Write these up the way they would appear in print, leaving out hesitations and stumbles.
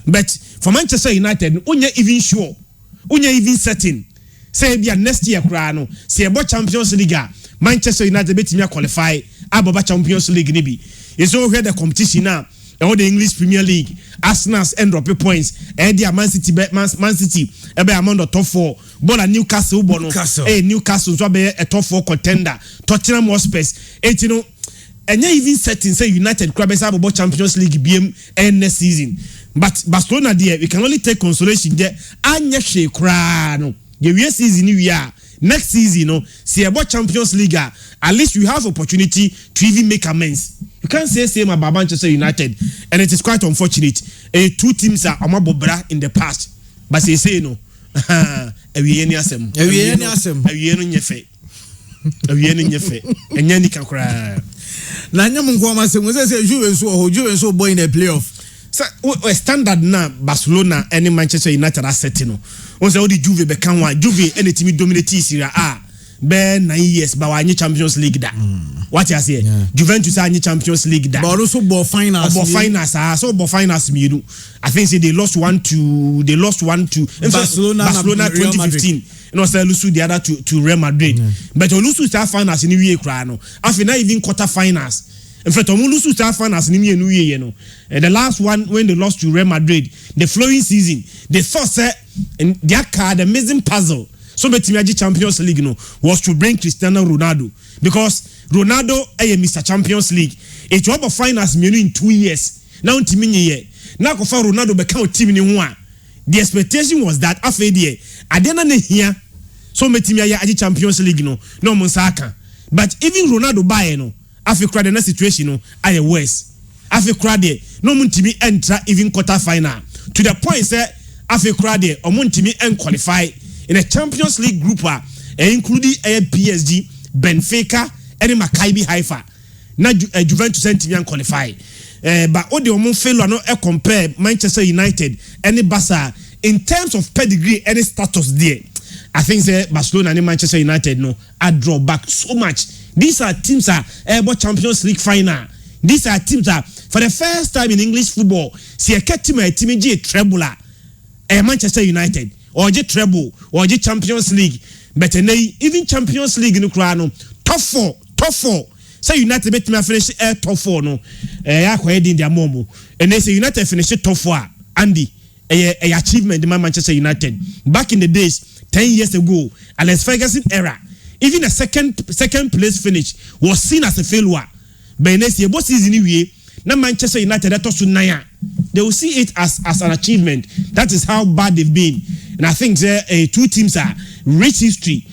But for Manchester United, unya even sure, unya even certain. Say be next year krano. Say about Champions League, Manchester United betting qualify about Champions League nibi. It's all here the competition now. All the English Premier League, Arsenal's end up points. Eddie Man City, Man City, among the top 4. Ball at Newcastle, Newcastle, so be a top 4 contender. Tottenham Hotspurs, and even setting say United Crabs have about Champions League BM and next season. But Barcelona, dear, we can only take consolation there. Anya she crano. The season we are. Next season, see about Champions League. At least you have opportunity to even make amends. You can't say same about Manchester United, and it is quite unfortunate. Two teams are amabobra in the past, but they say no. Ewie ni asem. Enyani kakra. Na nyamu nko ma asem say Juve so boy in the playoff. So standard na Barcelona and Manchester United are setting no. Once all the Juve be kan one Juve any team dominate Serie A. Be 9 years but we Champions League da. What you say? Juventus are Champions League da. But also ball finals. So ball finals me do. I think say they lost 1-2 Barcelona 2015. You know say lose the other to Real Madrid. But lose that finals in the year cry no. After not even quarter finals. In fact, lose that finals in the year you know. The last one when they lost to Real Madrid, the following season, they thought say in their card the amazing puzzle. So Betimiaji Champions League no was to bring Cristiano Ronaldo because Ronaldo Mr. Champions League. It was about finals in 2 years. Now team year. Now kofa Ronaldo become team ni one. The expectation was that after the adena ne here. So Betimiaji Champions League no Monsaka. But even Ronaldo buy no after crowd the situation no aye worse. After crowd there no muntimi enter even quarter final to the point say after crowd there omuntimi en qualify in a Champions League group including PSG, Benfica, and Maccabi Haifa. Na Juventus and Timian qualify. But all the omon failure no compare Manchester United and Barca in terms of pedigree and status there. I think say Barcelona and Manchester United no are draw back so much. These are teams about Champions League final. These are teams for the first time in English football see a team G treble Manchester United. Or the treble, or the Champions League, but even Champions League no crano top 4. Say United bet me finish top 4 no. Acquired in their momo, and they say United finish top 4. Andy, a achievement in Manchester United back in the days 10 years ago, Alex Ferguson era. Even a second place finish was seen as a failure. But next year, what season anyway? Now Manchester United that also naya. They will see it as an achievement. That is how bad they've been. And I think two teams are rich history.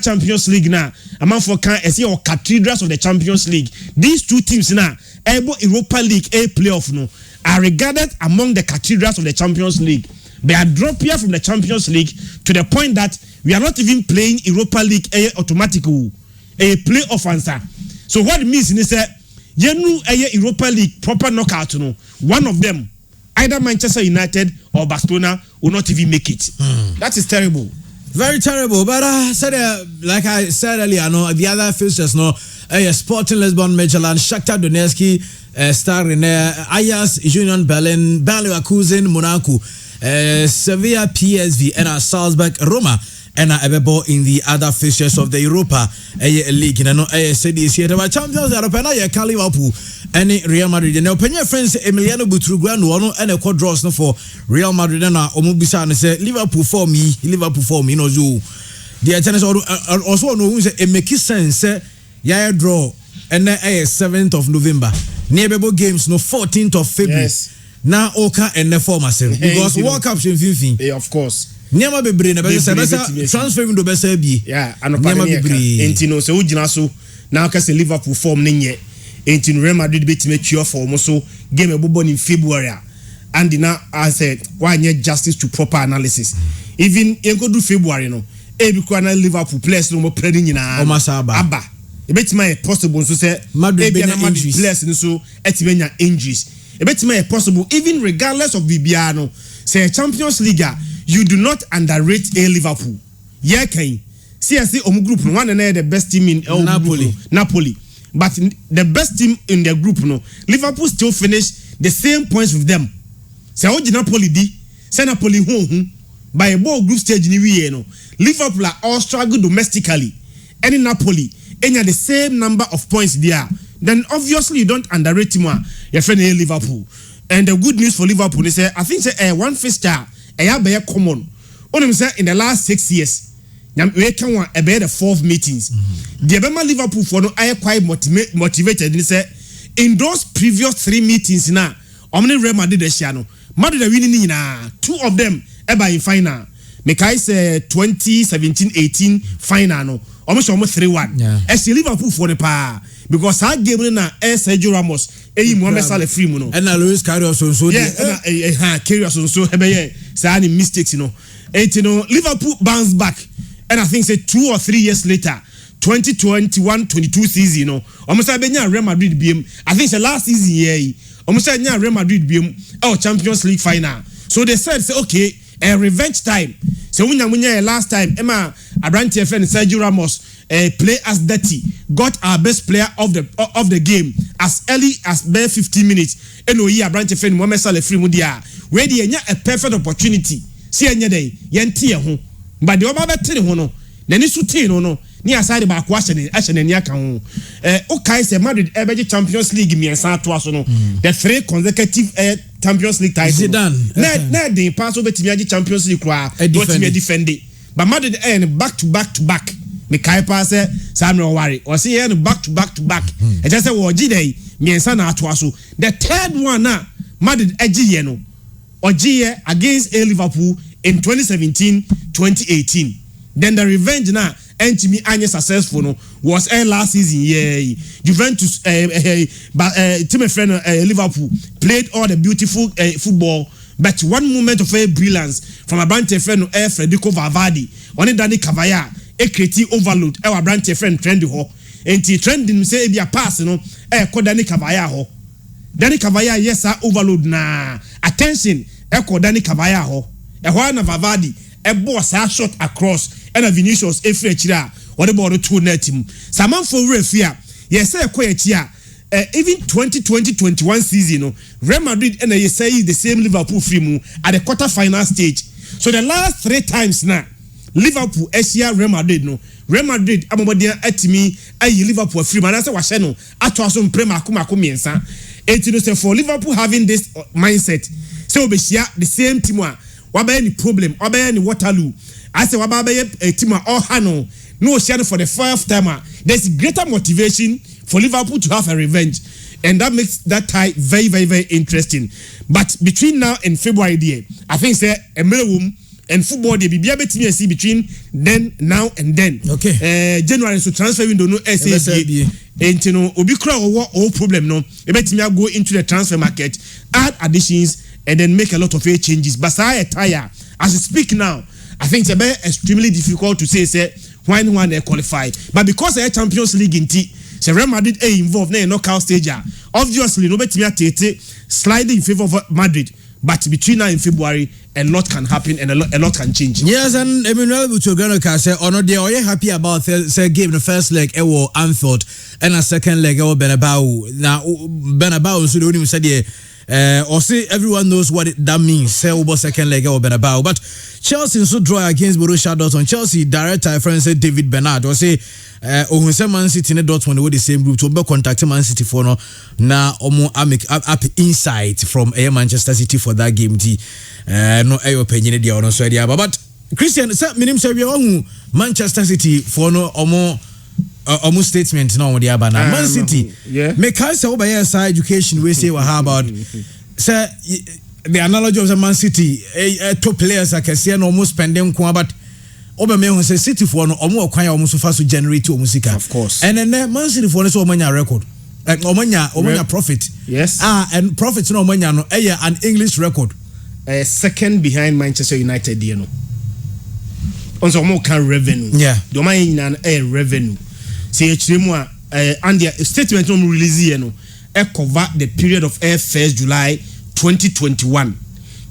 Champions League now. Among for or cathedrals of the Champions League. These two teams now, Europa League A playoff no, are regarded among the cathedrals of the Champions League. They are dropped here from the Champions League to the point that we are not even playing Europa League A automatically. A playoff answer. So what it means is that Europa League proper knockout no. One of them, either Manchester United or Barcelona, will not even make it. That is terrible. Very terrible. But like I said earlier, no, the other fixtures, no, Sporting Lisbon, Midtjylland, Shakhtar Donetsk, Star Rene, Ajax, Union Berlin, Bayer Leverkusen, Monaco, Sevilla, PSV, and Salzburg, Roma. And Ebebo in the other fixtures of the Europa League. And I know said this here about Champions Europe and Liverpool and Real Madrid. And opinion friends Emiliano Butrugano and a quad draws for Real Madrid and Omubisa and say Liverpool for me, no zoo. The attendance also know who say it makes sense, yeah, draw and 7th of November. Nearby games no 14th of February. Yes. Now Oka and the former because World Cup in 15. Yeah, of course. Niama bebre na bese transfer window bese bi niama bebre entino se ugina so na aka se Liverpool form ne nye entino Real Madrid betime tue form so game ebobo in February and now I said why nye justice to proper analysis even enkodu February no e bi kwa na Liverpool players no mo play nyina o masaba aba e betima possible so say Madrid players no so etibenya injuries e betima possible even regardless of Bibiano say Champions League you do not underrate a Liverpool. Yeah, can see group one and the best team in Napoli. But the best team in their group no Liverpool still finish the same points with them. se oji Napoli di se Napoli hu by a ball group stage ni wiye no Liverpool are all struggle domestically and in Napoli enya the same number of points there, then obviously you don't underrate him your friend Liverpool. And the good news for Liverpool is I think say one fixture be common only say in the last 6 years we can want the 4th meetings. The Bema Liverpool for no I quite motivated and say in those previous 3 meetings now omni Real Madrid the Madrid winning na 2 of them eba in final. Mekai say 2017-18 final no almost 3-1. Actually Liverpool for the pa because that game na Sergio Ramos Mohamed Salah free mu no. And Luis Carlos so Carlos so say any mistakes Liverpool bounce back and I think say 2 or 3 years later 2021-22 season almost abenya Real Madrid BM I think the last season here almost abenya Real Madrid BM Champions League final. So they said say okay revenge time. So when last time Emma Abrante friend Sergio Ramos play as dirty, got our best player of the game as early as bare 15 minutes. And we Abrante friend Mohamed Salah free mudia. Where the a perfect opportunity. See any day, yentie ho. But the other thing no. Nani suti no. Ni aside ba kwashe ne aka ho. Okay say Madrid ebeje Champions League miensa to aso no. The 3 consecutive Champions League titles. Zidane. Na dey pass over to Champions League kwa. What me defend it. But Madrid back to back. Me kai pass Samuel worry. Or see back to back. E just say wo gi dey miensa na to aso. The 3rd one na Madrid egiye no. Ogiye against Liverpool in 2017-2018. Then the revenge now Entimi anye successful no was last season Juventus team friend Liverpool played all the beautiful football but one moment of brilliance from a branch friend Federico Valverde one Dani Cavaya create overload our branch friend trend ho enti trending say be a pass no ko Dani Cavaya ho Dani Cavaya yes sir overload na attention ko Dani Cavaya ho na Valverde boss shot across and a Vinicius free chira what about the 2 net team saman for refia yes say even 2020-21 season Real Madrid and you say the same Liverpool free mu at the quarter-final stage. So the last 3 times now Liverpool Asia Real Madrid Real Madrid amomodia atimi ayi Liverpool free man say wahye no ato aso mprema akoma miensa say for Liverpool having this mindset say obehia the same team waba any problem waba any Waterloo I say waba a team all hano no share for the 4th time there's greater motivation for Liverpool to have a revenge and that makes that tie very very very interesting. But between now and February there I think say a minimum and football they be able to see between then now and then January so transfer window no SABA and obi kra all problem no e betimi go into the transfer market add additions and then make a lot of changes. But I tire as we speak now I think it's extremely difficult to say when one they qualify. But because the Champions League in say Real Madrid involved in knockout stage obviously no betimi sliding in favor of Madrid. But between now and February a lot can happen and a lot can change. Yes, and Emmanuel Buchogano can say no they are happy about say game the first leg Anfield and a second leg Bernabeu. Now Bernabeu so the only said or say everyone knows what that means. Say over second leg or Bernabeu. But Chelsea so draw against Borussia Dortmund. Chelsea director friend said David Bernard or say Man City in Dortmund with the same group to be contact Man City for no na omo up insight from Manchester City for that game. No opinion there on so there. But Christian say minim say we Manchester City for no omo almost statement now with the Abana Man City. Make us over here side education we say how about say the analogy of the Man City top players I can see and almost spending but over me say City for no omo kwan almost fast to generate to musica of course and then Man City for no so many record like omanya profit yes and profit no omanya no an English record second behind Manchester United you know on so more can revenue the man revenue say Chiremu and the statement on release here no cover the period of 1st July 2021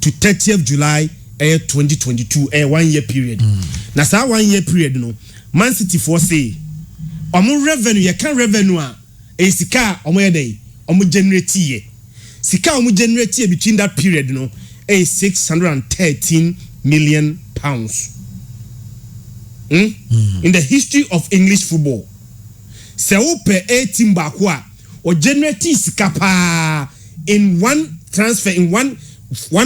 to 30th July 2022 1 year period. Na sa 1 year period no Man City for say omo revenue ya kan revenue sika omo ye dey omo generate ye sika omo generate between that period no 613 million pounds. In the history of English football, se ope a team bakwa or generate sikapa in one transfer in one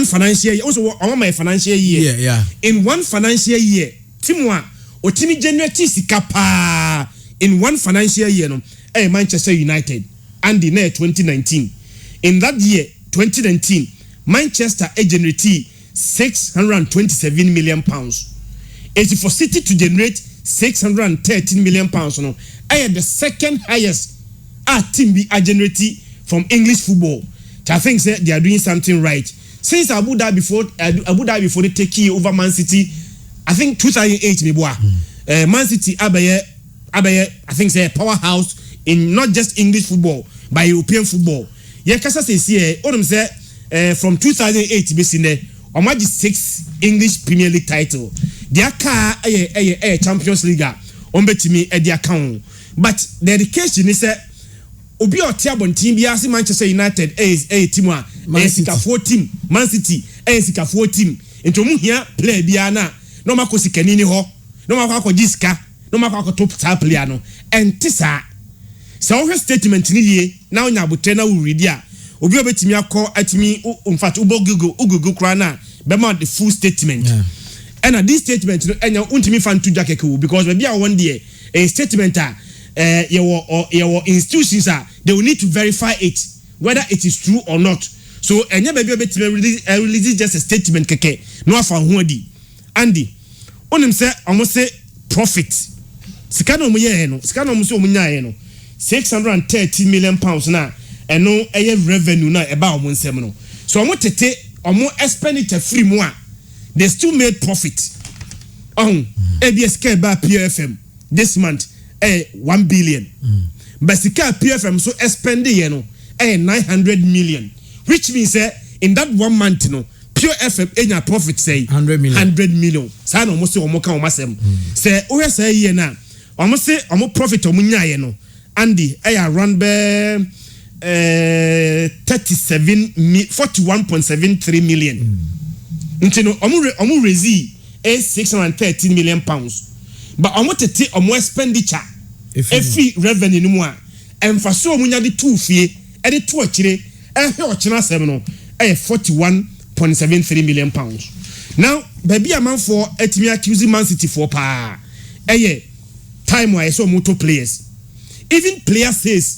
financial year. Also, on my financial year, in one financial year, team one or team generate sikapa in one financial year. No, Manchester United and the year 2019. In that year, 2019, Manchester generated 627 million pounds. It's for City to generate 613 million pounds. No, the second highest team be generated from English football. I think they are doing something right. Since Abu Dhabi before they take over Man City, I think 2008 Man City abaye I think say a powerhouse in not just English football but European football. Yeah, kasa say say from 2008 basically on 6 English Premier League title. Their car a Champions League on betimi e their account. But the education is obi o tiabon team bi as Manchester United a team a sika 4 team Man City sika 4 team into mu hia player bia na no makosi kanini ho no makwa jiska no makwa top star player no entisa so her statement ni die na onya botre na wo read a obi obetimi akọ atimi in fact ubo Google kra na be ma the full statement. And this statement no enya untimi fan to jakeke because maybe I one day a statement your institutions they will need to verify it whether it is true or not. So enya maybe obetimi release just a statement keke no afa ho adi Andy onim say almost say profit sika no mo ye no sika no mo so mo nya no 630 million pounds na eno revenue na eba omo nsem no so omo tete omo expenditure free mo a they still made profit. ABS by PFM this month 1 billion. But Sika PFM so expended 900 million, which means in that 1 month pure FM any profit say 100 million. Say no almost omo kan omasem. Say o say ye na almost say omo profit omo nya no Andy run be 41.73 million. Ntino omu rezi 613 million pounds. But omu tete omu expenditure efi revenue no mu a emfaso omu nya de 2 fie e de 2 akire o kina asem no 41.73 million pounds. Now baby amanfo atimi accuse Man City for pa time why so moto players even player says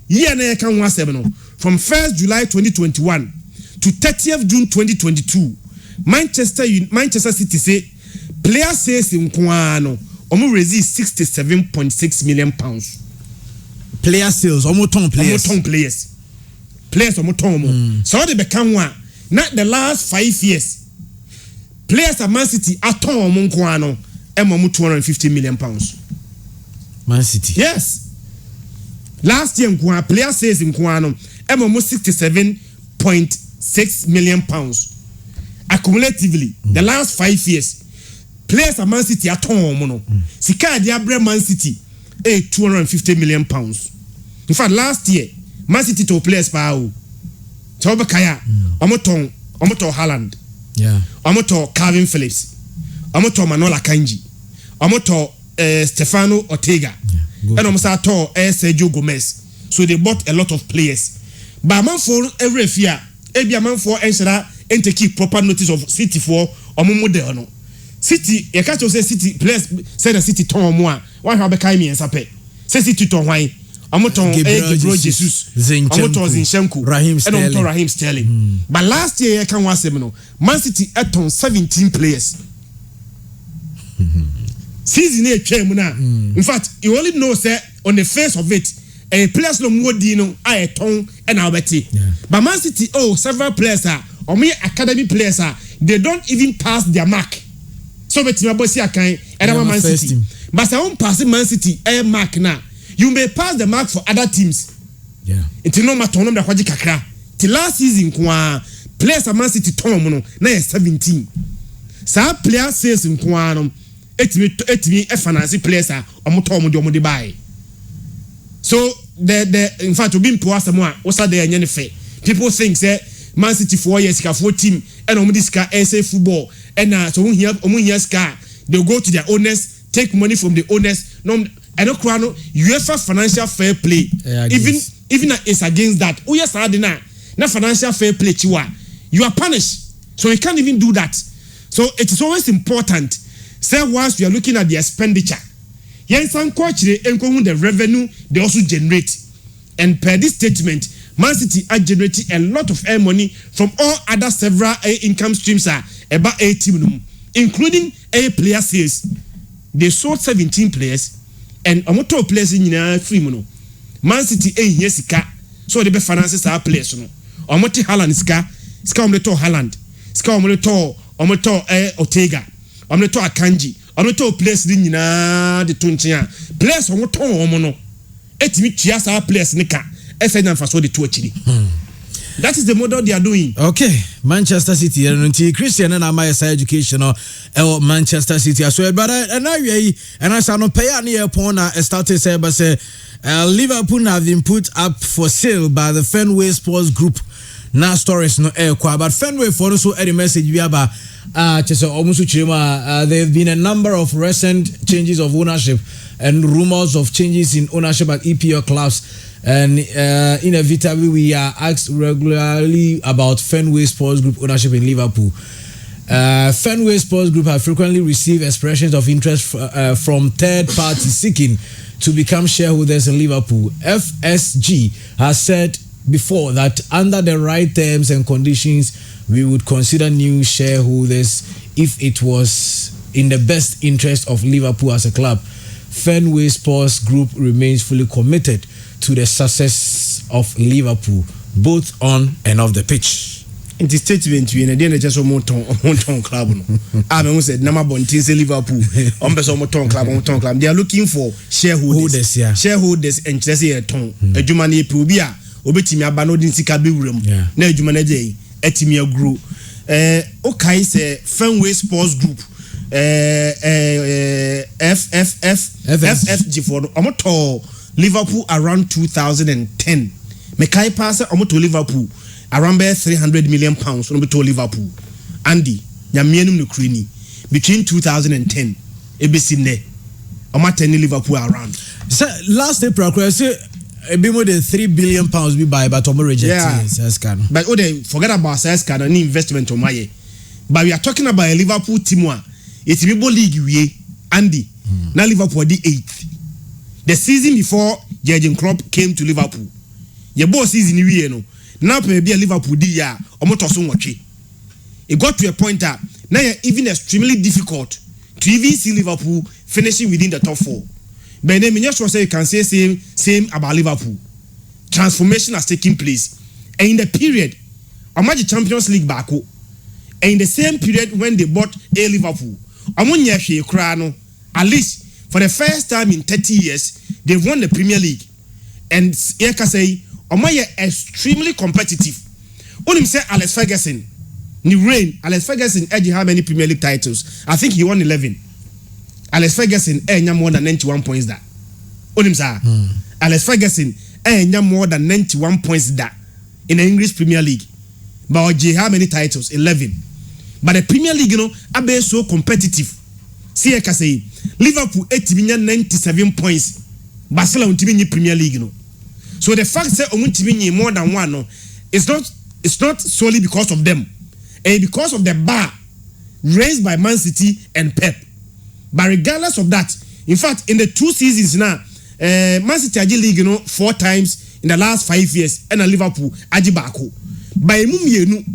year na kan ho asem no from 1st July 2021 to 30th June 2022 Manchester City say player says in Kwano omo raise 67.6 million pounds. Player sales omo ton players omo ton mo. So they become one not the last 5 years players at Man City aton omo Kwano omo 250 million pounds. Man City, yes, last year Kwano player sales in Kwano omo 67.6 million pounds. Accumulatively, the last 5 years, players at Man City at home, Sika Diabre Man City, 250 million pounds. In fact, last year, Man City to players Pau, Tobakaya, Omoto Haaland, Omoto Calvin Phillips, Omoto Manola Kanji, Omoto Stefano Ortega, and Omoto Sergio Gomez. So they bought a lot of players. But man for every year, a man for Enshara. And to keep proper notice of City for model no. City, you can't say City players say the City ton moi. Why have Kaimi and Sape? Say City ton why? Amoton Gabriel Jesus, Zinchenko, Raheem Sterling. But last year I can one seminal. Man City at on 17 players. Season 8 came now. In fact, you only know say on the face of it. A players no more dino I ton and Alberti. But Man City several players are or me academy players they don't even pass their mark. So bet my boy see akan and Man City. But I won't pass Man City mark now. You may pass the mark for other teams. Yeah. Until no matter no kwaji kakra. Till last season kwa players at Man City ton mo no na 17. Sa player says in kwa no etimi finance players omoto omo de buy. So the in fact we been to us more what's there any fair. People think say Man City 4 years sika 4 team and omo sika SA football and so omo here sika they go to their owners, take money from the owners. No, I don't cry no UEFA financial fair play. Even it's against that. Oh yes, I deny. Now financial fair play chiwa. You are punished. So you can't even do that. So it is always important. Say once you are looking at the expenditure. Yes, some coach the revenue they also generate. And per this statement, Man City are generating a lot of air money from all other several income streams about a team, including a player sales. They sold 17 players and a motor players in free mono. Man City yesika, so they be finances our players no. Omoti Haaland ska omleto Haaland, ska omleto Ortega, omleto Akanji, omleto players nyina de tonchia. Players omoto omono. Etimi tia our players nika. That is the model they are doing. Okay, Manchester City and Christian and my educational Manchester City as well. But and I shall not pay any upon a started say but say Liverpool have been put up for sale by the Fenway Sports Group. Now stories no air but Fenway for also any message we have there have been a number of recent changes of ownership and rumors of changes in ownership at EPL clubs. And inevitably, we are asked regularly about Fenway Sports Group ownership in Liverpool. Fenway Sports Group have frequently received expressions of interest from third parties seeking to become shareholders in Liverpool. FSG has said before that under the right terms and conditions, we would consider new shareholders if it was in the best interest of Liverpool as a club. Fenway Sports Group remains fully committed to the success of Liverpool, both on and off the pitch. In the statement, we are just a moton club. I mean, said Nama Bontin Liverpool, moton club. They are looking for shareholders, shareholders, and just a ton. A Jumani Pubia, Obetimia Banodin Sikabi room. No Jumanaje, Etimia Group. Okay, say Fenway Sports Group. FFG for Omoto. Liverpool around 2010. Mekai pass to Liverpool around £300 million to Liverpool. Andy, Yamienum Nukrini between 2010. Ebesimne. Omateni Liverpool around. So last April, I say a bit more than £3 billion we buy, but Omo rejected. But forget about Saskan and investment on my. But we are talking about a Liverpool team. It's Liverpool League we Andy. Now Liverpool the 8th. The season before Jurgen Klopp came to Liverpool, your boss season we no. Now maybe a Liverpool dia omotoso watch. It got to a point that now even extremely difficult to even see Liverpool finishing within the top 4. But then you can say same about Liverpool. Transformation has taken place, and in the period, the Champions League back, and in the same period when they bought a Liverpool, at least. For the first time in 30 years, they won the Premier League. And I can say, Omaya extremely competitive. Only say Alex Ferguson, Alex Ferguson edged how many Premier League titles? I think he won 11. Alex Ferguson edged more than 91 points that. Only say Alex Ferguson edged more than 91 points that in the English Premier League. But how many titles? 11. But the Premier League, are so competitive. See, I can say Liverpool 97 points. Barcelona Premier League. So the fact that more than one, it's not solely because of them, and because of the bar raised by Man City and Pep. But regardless of that, in fact, in the 2 seasons now, Man City Aji League 4 times in the last 5 years, and Liverpool Aji Bako. By Mumienu,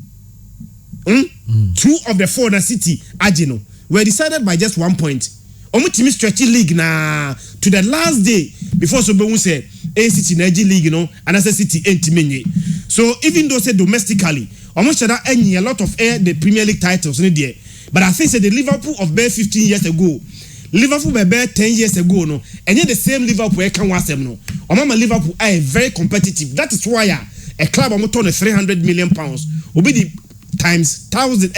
2 of the 4 na City Aji were decided by just 1 point. Omutimi stretchy league na to the last day before Sobongu said A City Nigeria League and as a City entimenye. So even though say domestically, almost a lot of the Premier League titles in there. But I think say the Liverpool of 15 years ago, Liverpool by 10 years ago and yet the same Liverpool can was them Omama Liverpool are very competitive. That is why a club almost on £300 million will be the times 1,000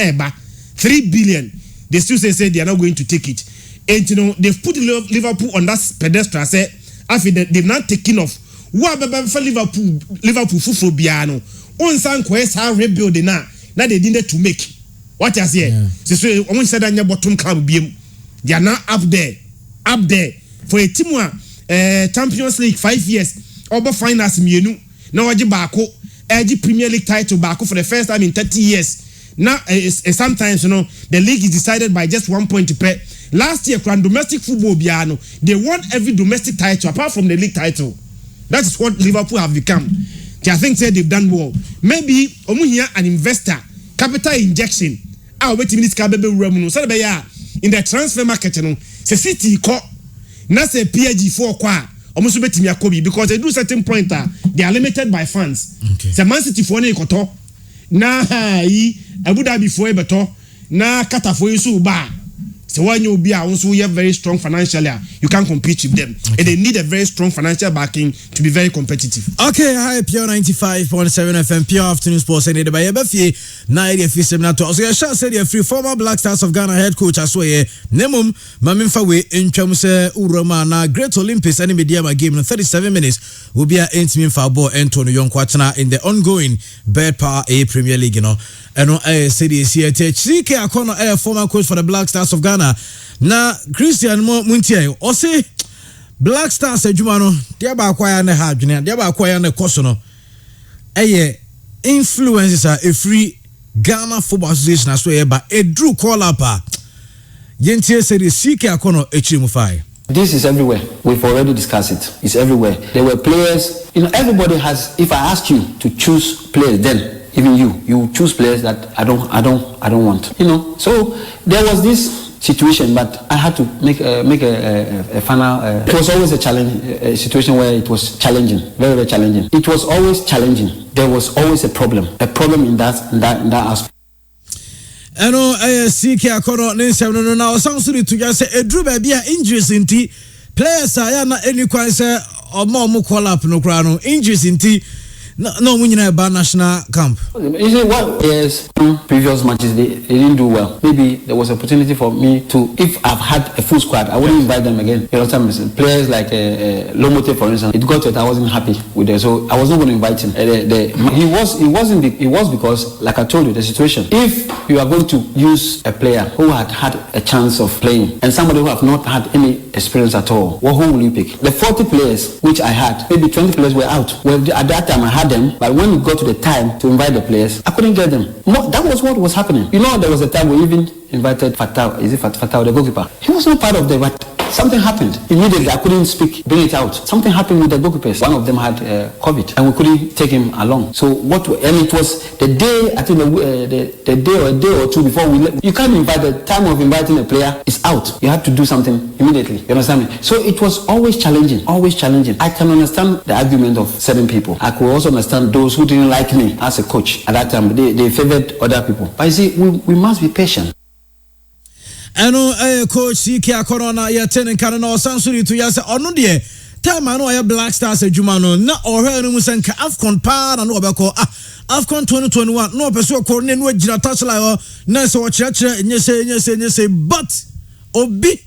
3 billion. They still say they are not going to take it. And they've put Liverpool on that pedestal. Say, after they've not taken off. What about Liverpool? Liverpool Fufu Biano. on san quest how rebuild na they didn't to make. What you say? So on said that bottom club they are now up there for a team Champions League 5 years over finals mienu now waji bako edge Premier League title bako for the first time in 30 years. Now sometimes the league is decided by just 1 point per. Last year domestic football biano they won every domestic title apart from the league title. That is what Liverpool have become. I think they've done well. Maybe here an investor capital injection. Waiting this in the transfer market, say City call na say PSG4 kwa almost bet me Kobe because they do certain point they are limited by funds. Say Man City for na na Abu Dhabi for beto na Qatar for you ba. So when you be also you have very strong financially, you can compete with them. And they need a very strong financial backing to be very competitive. Okay, hi, Pure 95.7 FM, Pure Afternoon Sports, and by Ebefi, 90 Seminato. So, I shall say, the free former Black Stars of Ghana head coach as well. Nemum, Maminfawe, in Chamuse, Uroma, Great Olympics, and media game in 37 minutes will be an intimate foul ball, Antonio Young Quatana in the ongoing Bed Power A Premier League, and I say this here, CK Akono, former coach for the Black Stars of Ghana. Na Christian Muntie o say Black Stars adwuma no dia ba kwaya na ha adwene dia ba kwaya na koso no influences are a free Ghana Football Association as well ba edru call up yentie say the CK Akono echimufai. This is everywhere. We've already discussed it. It's everywhere. There were players, everybody has. If I ask you to choose players, then even you choose players that I don't want. So there was this situation, but I had to make a final. It was always a challenge, a situation where it was challenging, very, very challenging. It was always challenging. There was always a problem in that aspect. CK Akono no now sounds to just say a drew baby injuries inti players are na any kwan say or more call up no crown injuries inti no when you about national camp. You see what yes previous matches they didn't do well. Maybe there was opportunity for me to, if I've had a full squad, I wouldn't invite them again. Players like Lomote, for instance, it got to it, I wasn't happy with them, so I was not going to invite him. It was because, like I told you, the situation. If you are going to use a player who had a chance of playing and somebody who have not had any experience at all, who will you pick? The 40 players which I had, maybe 20 players were out. Well, at that time I had them, but when it got to the time to invite the players, I couldn't get them. That was what was happening. There was a time we even invited Fatah, the goalkeeper. He was not part of the, but something happened. Immediately, I couldn't bring it out. Something happened with the goalkeepers. One of them had COVID, and we couldn't take him along. So and it was the day, I think the day or a day or two before we left. You can't invite, the time of inviting a player is out. You have to do something immediately. You understand me? So it was always challenging, always challenging. I can understand the argument of certain people. I could also understand those who didn't like me as a coach. At that time, they favored other people. But you see, we must be patient. Coach CK Akono na ya tenen kan na osansuri to ya se ono de time anu ya Black Stars adwuma no na ohwe no musanka AFCON pa na no obekọ AFCON 2021 no peso ko ne no agira touchline o na se o chire nyese but obi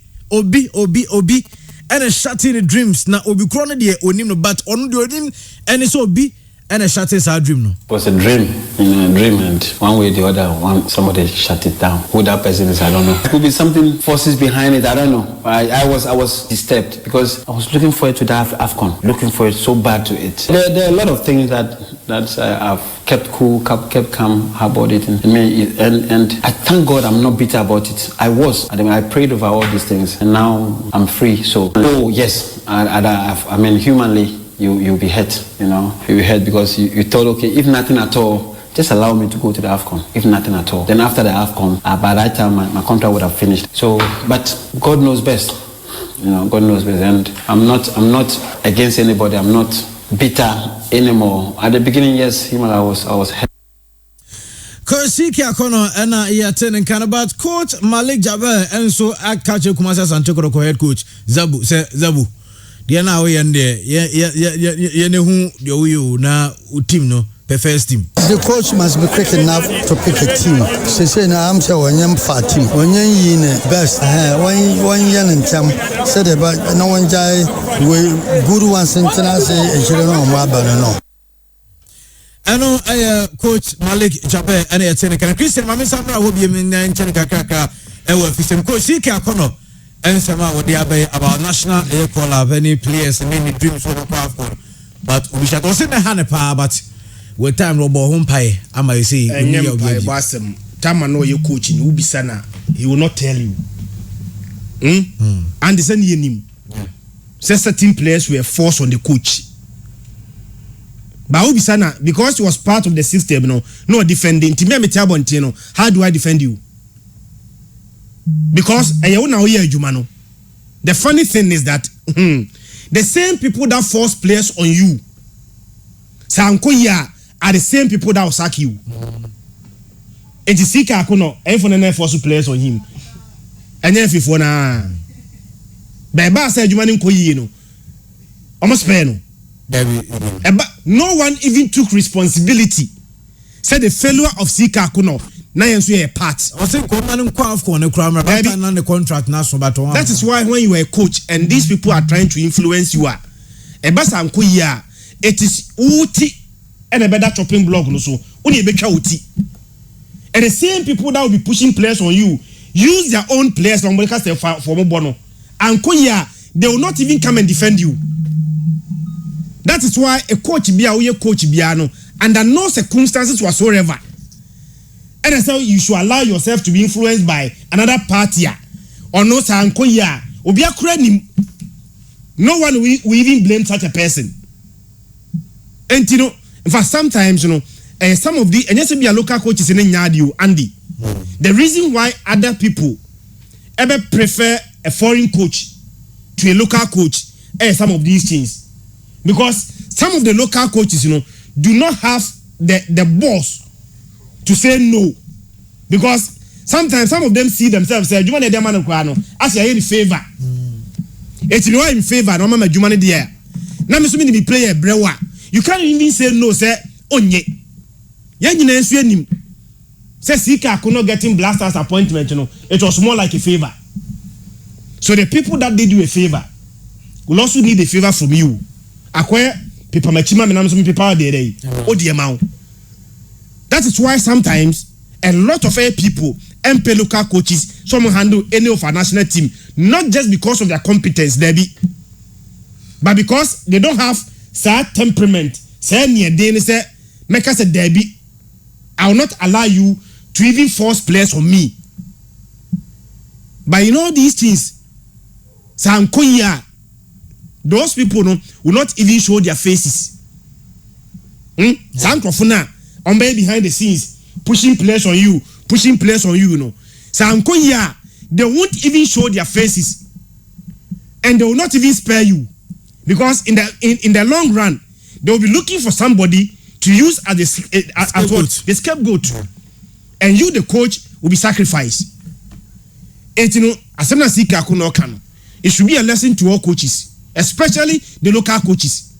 and shattering the dreams na obi kro no de onim no but ono de onim and so obi and a shatters our dream no. It was a dream, and one way or the other, somebody shut it down. Who that person is, I don't know. It could be something forces behind it, I don't know. I was disturbed because I was looking forward to that AFCON, looking forward so bad to it. There are a lot of things that I've kept cool, kept calm about it, and I thank God I'm not bitter about it. I prayed over all these things, and now I'm free. So, yes, I mean, humanly, you'll be hurt, you'll be hurt because you thought, okay, if nothing at all, just allow me to go to the AFCON, if nothing at all. Then after the AFCON, by that time, my contract would have finished. So, but God knows best, God knows best, and I'm not against anybody, I'm not bitter anymore. At the beginning, yes, I was hurt. Coach CK Akono and Yaten and about Coach Malik Jabber and so I catch you Kumasa Santoko head coach Zabu. Dia na we yende ye ne hu de you na team no the first team. The coach must be quick enough to pick a team. Say na am say wonyam fa team. Wonyan yi ne best one yan ntam said about no one jai we good ones international say e jire no mo aba no. ano coach Malik Jabe and a Christian Mamisambra will be in Chenkaka Fisem coach Sika Kono and some what they are about national air call of any players and many dreams for the powerful. But we shall also the Hanepa, but with time Robo home pie, I might say, time I know your coaching, Ubi Sana, he will not tell you. And the same him. Certain players were forced on the coach. But Ubi Sana, because he was part of the system, no defending. How do I defend you? Because the funny thing is that the same people that force players on you, are the same people that will sack you. It is Sika Akono, everyone force players on him. And then if you na Baba said you man ko almost fair no. No one even took responsibility. Said the failure of Sika Akono. A part. That is why when you are a coach and these people are trying to influence you, it is uti and a better chopping block also. Only a uti. And the same people that will be pushing players on you use their own players for Bono. And they will not even come and defend you. That is why a coach Biano under no circumstances whatsoever. And so you should allow yourself to be influenced by another party or no sankoya or be a credit. No one will even blame such a person. And in fact, sometimes some of the and yes, be a local coaches in Nyadi Andy. The reason why other people ever prefer a foreign coach to a local coach some of these things, because some of the local coaches do not have the boss to say no, because sometimes some of them see themselves say Jumani de man as you are in favor. It's no in favor, no mama Jumani there. Now me so many play a brewa. You can't even say no, say onye. Yanyina ensu enim. Say Sika could not getting Blasters appointment, it was more like a favor. So the people that did you a favor will also need a favor from you. Acquire people machima menam some people there. Oh dear man. That is why sometimes a lot of people MP local coaches some handle any of our national team, not just because of their competence, Debbie, but because they don't have that temperament. Say near Dane say make us a Debbie. I will not allow you to even force players on me. But these things, those people will not even show their faces. Sankrofuna on behind the scenes, pushing players on you. They won't even show their faces, and they will not even spare you, because in the long run, they will be looking for somebody to use as the scapegoat, and you, the coach, will be sacrificed. It should be a lesson to all coaches, especially the local coaches.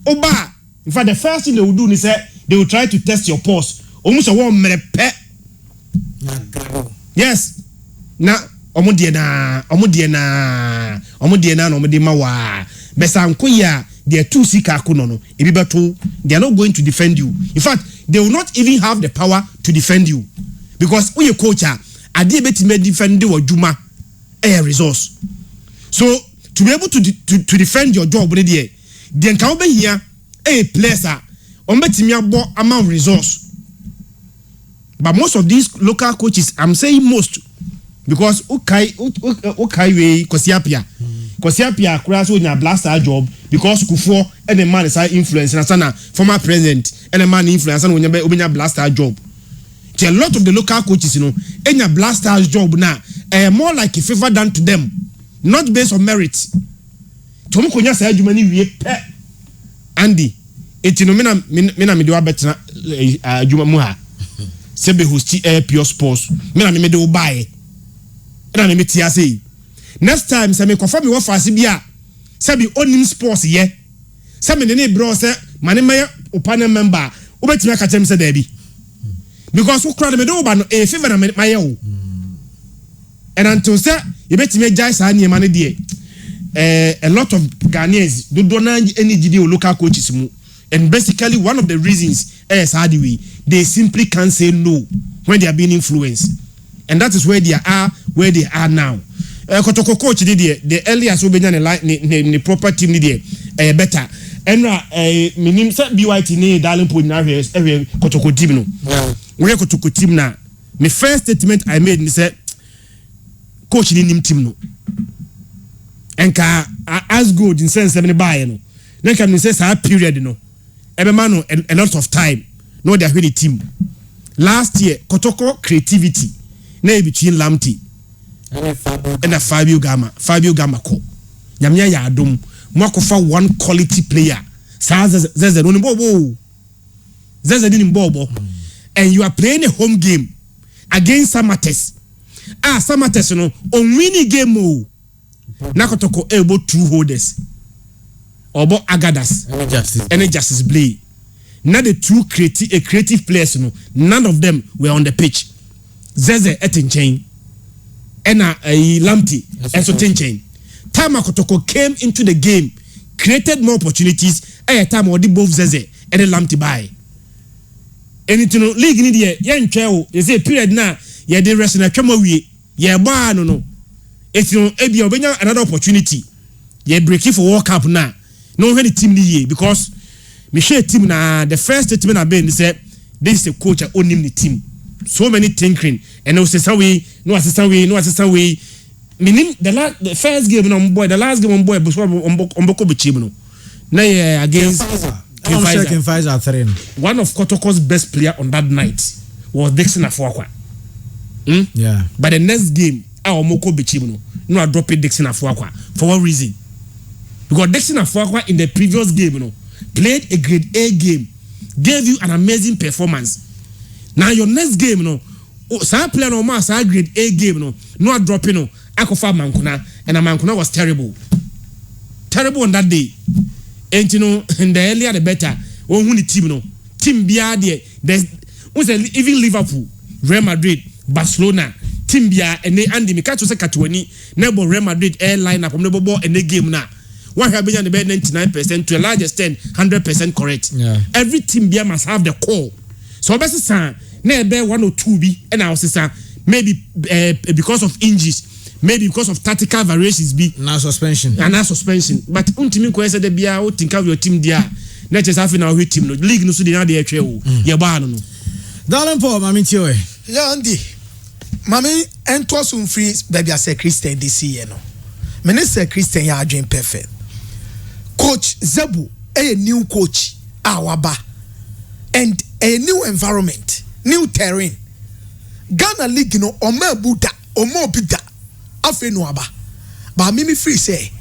Oba, in fact, the first thing they will do is they will try to test your pulse. Almost a 1 minute pet. Yes. Now, omudiena, they are too sick. They are not going to defend you. In fact, they will not even have the power to defend you, because when you coach, I did defend your Juma air resource. So to be able to defend your job, then can be here a place amount resource. But most of these local coaches, I'm saying most, because Kosiapia crash in a blaster job because Kufo and the man is influence and a former president and a man influence and when you blaster job. A lot of the local coaches, in a blaster job now, more like a favor done to them, not based on merit. Tomukonya say you many we Andy, it's mina midwa better Juma Muha. Sebe hosti air pure sports. Mina me do buy. Na me tia say. Next time say me confirm me what fast bia. Sebi onim sports ye. Say me ne bro say mane may opana member. Obetima ka chem say there bi. Because who crowd me do ba no e favor na my o. And until say you betime jai sa nie mane die. A lot of Ghanaians do not any GD local coaches mu. And basically one of the reasons is how do we they simply can't say no when they are being influenced. And that is where they are now. Kotoko coach did the earlier so be the proper team did better. And minim say BYT ne darling point na Kotoko team no. We Kotoko team na. My first statement I made me say coach ni nim team no. Enka as good in sense seven buy no. Then can me say sa period no. Ebe man no a lot of time. No they are the team. Last year Kotoko creativity na between Lamti and a Fabio Gamma ko. Nyamya ya adom mwakofa one quality player. Zeze no bobo. Zeze ni bobo. And you are playing a home game against Samates. Samates no on winning game mo. Na Kotoko able two holders. Obo Agadas. Any justice play. Now the two creative players no, none of them were on the pitch. Zeze Etinchain and Lamti and Sotinchain. Tama Kotoko came into the game, created more opportunities. Time or both Zeze and Lamti by. And it's no league in the young child. You say period now. Yeah, they rest in a camera. Yeah, no. It's no Ebia another opportunity. Yeah, breaking for World Cup now. No any team the year because Michelle team na the first statement I made said this is a coach that own the team. So many tinkering and no assistant way. Meaning the first game on boy, the last game on boy was on Boko Bichimno. Now against one of Kotoko's best player on that night was Dixon Afuakwa. Yeah. But the next game, our Moko Bichimno, no I drop it Dixon Afuakwa. For what reason? Because Dixon Afuakwa in the previous game, played a grade A game, gave you an amazing performance. Now your next game, some player no more, some grade A game, no dropping, Akofa Mankuna, and a Mankuna was terrible. Terrible on that day. And in the earlier the better, when the team Bia there's even Liverpool, Real Madrid, Barcelona, team Bia, and they Andy Mikachu Sekatwani, Nebo Real Madrid airline up from the ball and the game now. One have been 99% to a large extent 100% correct. Yeah. Every team Bia must have the core. So best son, never 1 or 2 be and our sister maybe because of injuries, maybe because of tactical variations be now suspension. But ultimately question the Bia out think of your team there. Not just having our team no league no so dey na dey twa o. Ya ba no. Darling Paul, mami tio e. Yeah, Andy. Mami ento so free baby as a Christian this year no. Minister Christian ya adwen perfect. Coach Zebu, a new coach, awaba, and a new environment, new terrain. Ghana League no ome buda, omo bida, afe no aba. But mimi free say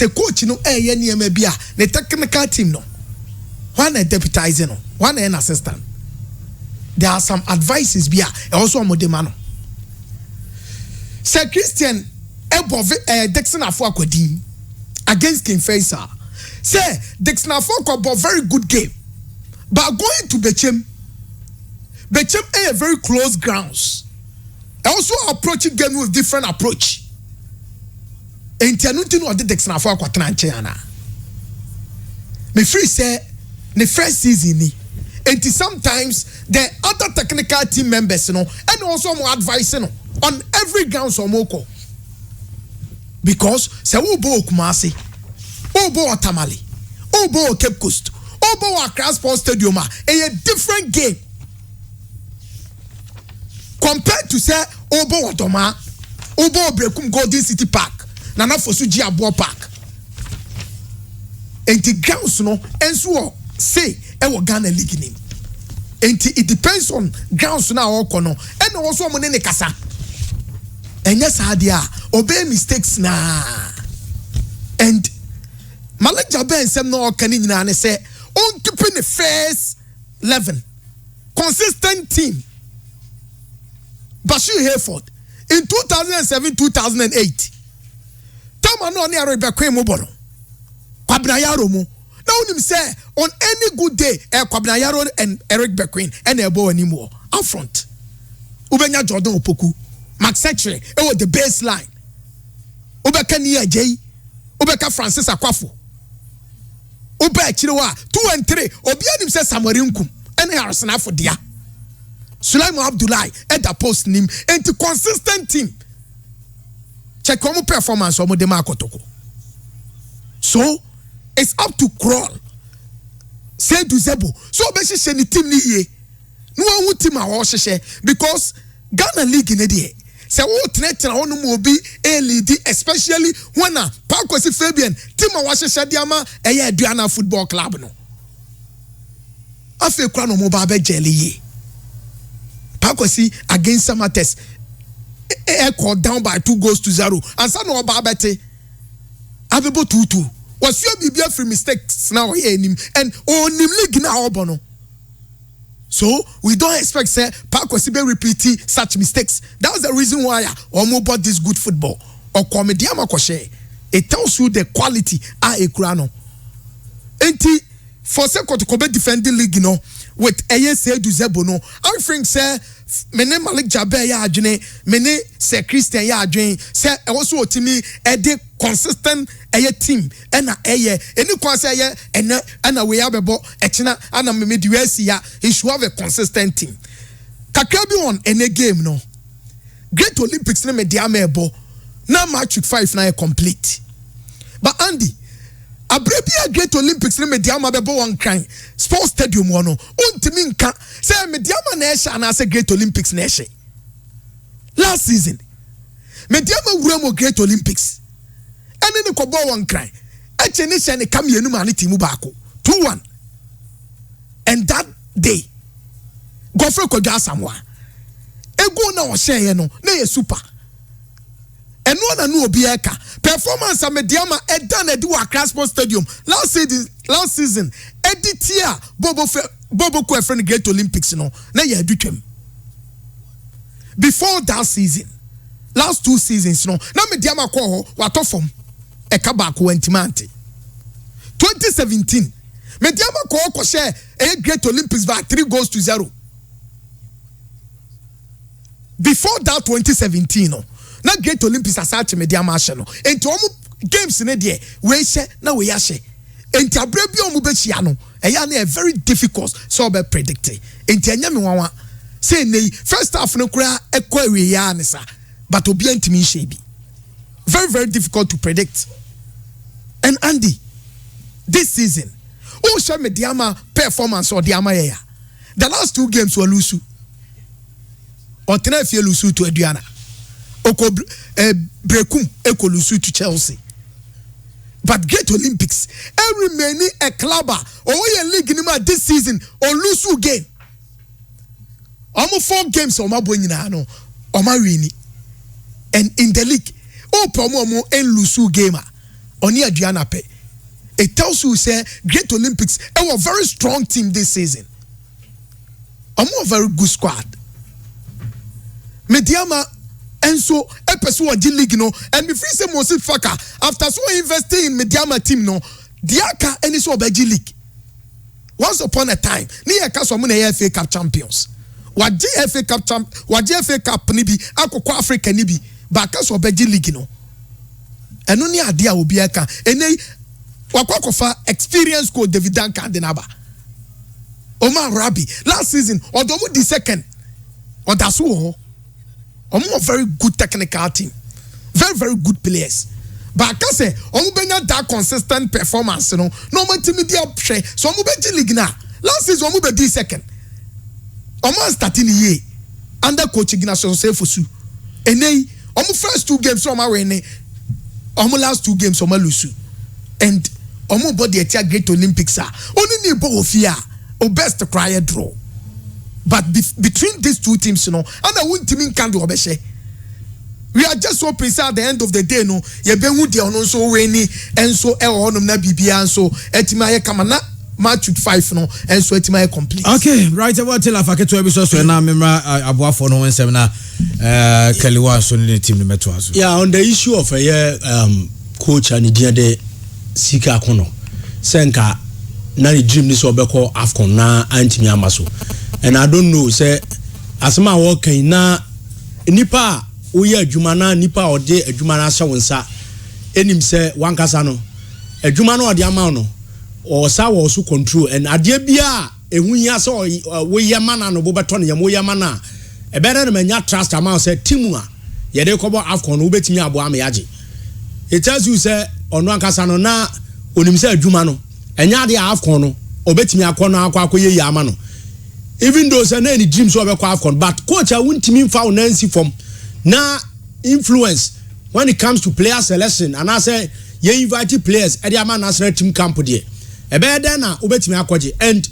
coach no ye niema bia, the technical team no. One a deputizer no, one an assistant. There are some advices bia, also a modemano. Sir Christian above Dixon Afuakwadin against King Faisal. Say Dixon Afuakwa very good game. But going to Bechem a very close grounds. Also approaching game with different approach. And Tianutin or the Dixon Afuakwa Trancheana. Me free say the first season and sometimes the other technical team members and also more advice on every ground so moko. Because se ubo Kumasi, ubo Tamale, ubo Cape Coast, ubo Accra Sports Stadium a different game. Compared to say ubo Odoma, ubo Brekum Golden City Park, Nana Fosuji Abo Park. And the grounds no enso say ewo Ghana League name. And it depends on grounds now okono and also mo ne kasa. And yes hadia obey mistakes na. And Malik Jaben sem no okani nyina ne say on keeping the first 11 consistent team. Bashir Hayford in 2007-2008 Tama no ne Rebecca Moboro Kwabnayaro mo. Now him say on any good day Kwabnayaro and Eric Bequin and ebo anymore up front. Ubenya Jordan Opoku, Max Secretary, it was the baseline. Ubeka Nia J, Ubeka Francis Akwafo, Oba Chiroa 2 and 3 Obianim says Samarinkum and Harrison for dia Sulaiman Abdullah at the post nim and to consistent team check on performance of the Makotoko. So it's up to crawl. Say to Zebo. So basically send team ni ye. No one team a share because Ghana League in the day. Say what net na onu mo bi a lead especially when a Pakosi Fabian team a share diama eye Aduana Football Club no. Afi kwa no mo ba be jelly ye. Pakosi against Samates called down by 2-0 and some no ba bete Abebo 2-2 was your bibia free mistakes now him and on him league now obono. So we don't expect say Pakosi be repeating such mistakes. That was the reason why Omo bought this good football or Comedian Makoshe. It tells you the quality a Kurano. Enti for second to come defending league, you know, with ASA do Zebono. I think say mene Malik Jaber ya adwene, mene Sir Christian ya adwene, say also otimi ede consistent team ena any kwan say ena we abebo echina ana me di wesi ya he should have a consistent team. Kakra bi on any game no. Great Olympics na me dia mebo na match 5 na complete. But Andy Abrebia Great Olympics na mediama bebo one kind sports stadium wono untimi nka say mediama na ehya na say Great Olympics na ehye last season mediama wuramo Great Olympics ene ne kobo one kind eche ne hye ne kam yenu ma ne timu baako 2-1 and that day Godfrey Kodwa Asamoah ego na o hye no na ye super and no na obi eka performance amediama edan edi wa Accra Sports Stadium last season edit here Bobo ko friend Great Olympics no na ye adutwam before that season last 2 seasons no na mediama ko ho wato form eka ba ko antimante 2017 mediama ko share Great Olympics by 3-0 before that 2017 no na Great Olympics asate media match no enti omu games ne de we hye na we yahye enti abrebi omu be hia no eya na very difficult so be predict enti anya me wanwa say nei first half no kura ekwa we ya ne sa but obi antimi hye bi very difficult to predict. And Andy this season who show media ma performance or the ya the last 2 games were lusu or tenefie lusu to Aduana Oko Brekum Ekolusu to Chelsea. But Great Olympics, every many a clubber or a league in this season or Lusu game. Almost 4 games on my boyino or my rini. And in the league, oh promo and Lusu gamer on your Diana pay. It tells you say Great Olympics a very strong team this season. A very good squad. Mediama and so a person wa league no and be free say Mosi Faka after so investing in Mediama team no diaka any so be league once upon a time ni e ka so mo na FA Cup champions wa FA Cup ni bi akokọ Africa ni bi ba ka so be league no eno ni ade a obi aka ene wakwakofa experience coach David Duncan denaba Omar Rabi last season odomo the second odaso very good technical team. Very good players. But I can say, Omubenya that consistent performance, no man media share. So Omubeji league na. Last season Omubedi second. Oman starting the year under coach Ignacio Sefosu. Ene Omu first 2 games Oma wene. Omu last 2 games Oma lusu. And Omu body a Great Olympics are. Only ni bo fear or best cry draw. But between these 2 teams, and I won't team can do obeshe. We are just hoping at the end of the day, no, ye be who dia no so weni and so honum na bibia and so etimaye kamana match 5 no and so etimaye complete. Okay, right about till afake to episode so na memra aboafo no 17 na Kaliwa so ni team no meto aso. Yeah, on the issue of coach and the Sika Kono. Senka na the dream ni so be call Afcon na antimi amaso. And I don't know, say, as my working na nipa uye jumana nipa ode jumana shawunsa enim say wankasa no ejuma no ode ama no or sa also control and adebia ehun ya so we yamana no bo beto ne yam we yamana e better na manya trust amount say team a ye dey cover afcon no betimi abo am yaje. It tells you say ono ankasa no na onim say adwuma no enya de afcon no obetimi akọ akoye yama no. Even though say na any dream so obekọ afcon, but coach a wuntimi mfa unansi form na influence when it comes to player selection, and I say you invite players at the national team camp there. E be there na obetimi akọje, and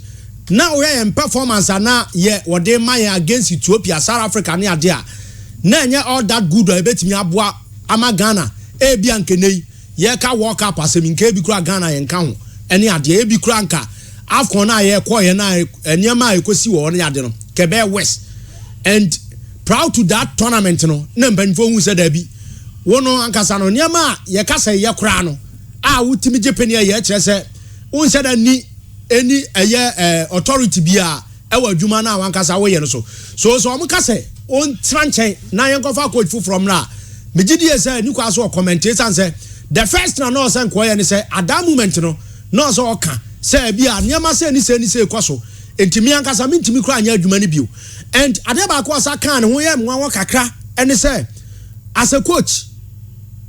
now we are in performance and now yeah what they maya against Ethiopia, South Africa near there. Na nya all that good obetimi aboa ama Ghana e bia nkene ye ka walk up asem nke bi kura Ghana ye nka ho ene ade e bi kura nka afcon na ye kọ ye na enema ekosi wo ne ade no kebe west, and proud to that tournament no na mbanfo hu se da bi wono ankasa no niama ye kasa ye kura no a wutimi jepeni ye kire se won se da ni eni eye authority bia e wa adwuma na wankasa wo ye no so om kase on tranchen na yen kofa coach fu from na megidi say ni kwa so commentator say the first na no say ko ye ni say at that moment no so oka say bia niama say ni say kwaso entimi ankasa mintimi kura anya adwuma ni bio, and adeba ko asa kan ho ye mwa kakra ene say as a coach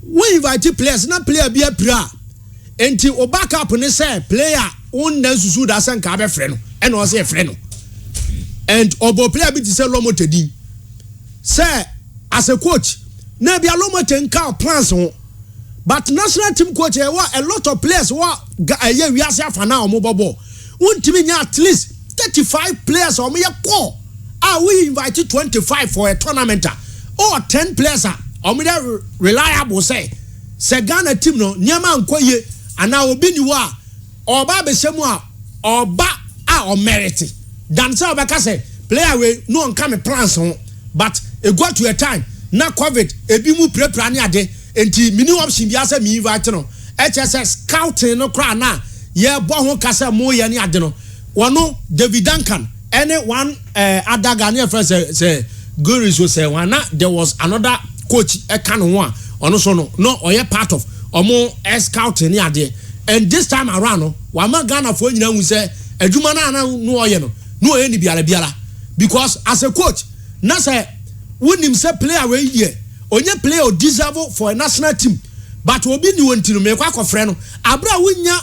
we invite players na player bia pra enti o backup ni say player on na susu da san ka be frɛ no ene o say frɛ no, and obo player bi ti say lomotedi say as a coach na bia lomotenka plans ho, but national team coach a lot of players who aye wiase afa na omobobo wontimi nya at least 35 players or me call we invite 25 for a tournament or 10 players or me reliable say Ghana team no nyama nkoye ana obi ni wa oba be semu oba o merit dan say obeka say player we no nka me plans ho, but it got to a time na covid ebi mu prepare ni ade enti mini option bi asa mi invite no HSS scouting no kra na ye bo ho kasa mo ye ni ade no wono David Duncan any one other Ghanaian friend say Guru so say one there was another coach e kan ho a ono so no oye part of omo scouting ni ade, and this time around no wa ma Ghana for nyina hu say adwuma na no oye no oye ni biara because as a coach na say wonim say player we here onye player o deserve for a national team, but obi ni wonti no me kwa kofre no abra wonya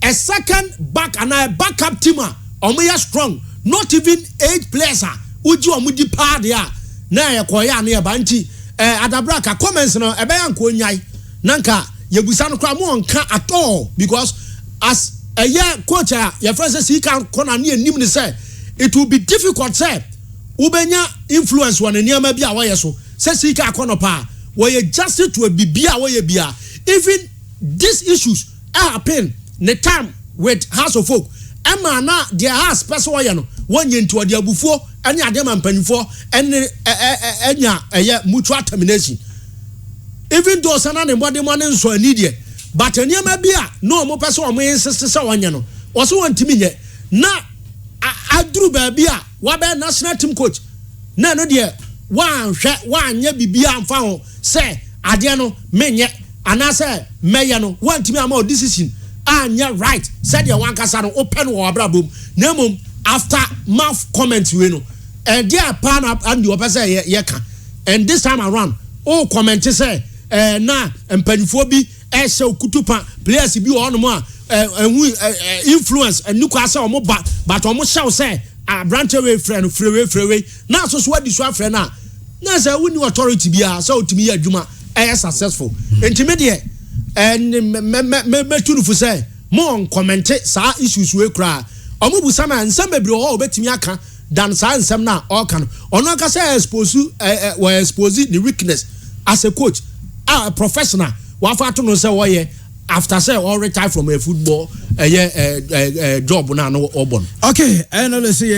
a second back and a backup team omo strong, not even 8 players uji omo di pa dia na ye koya na ye banti adabra ka comments no ebe yanko nyai nanka yebusa no kwa mo nka at all, because as a year coach your friend says he can corner near nim ni say it will be difficult say ubenya influence one niam bi a wo yeso says he can corner pa we just to a bibia we bia. Even these issues happen the time with House of Folk Emma na their house person wa no one yen to their bufo any adem ampanifo enya mutual termination, even though sana ne body money so need but eniema bia no mo person o mo insist say wanya no also wantimi nye na aduru ba bia wa be national team coach na no de wan nya bibia amfa ho say ade no menye anase meya no wantimi ama decision anya right said the one kasa no open wo abrabom na mom after mouth comment we no and there pan up and the opposite ye can, and this time around all comment say na empanifo bi se okutupa players bi o no mo influence and nuka say o mo but o mo show say branch away friend free na so what this one friend na say we new authority bia so otimi ya adwuma successful intermediate and me tunu fu say mo comment sa issues we kra omo bu sama nsam bebre o obetimi aka dan sa nsam na all kan ono aka say expose the weakness as a coach a professional wa fa to no say wo ye after say all retire from a football job na no obon. Okay, and let's see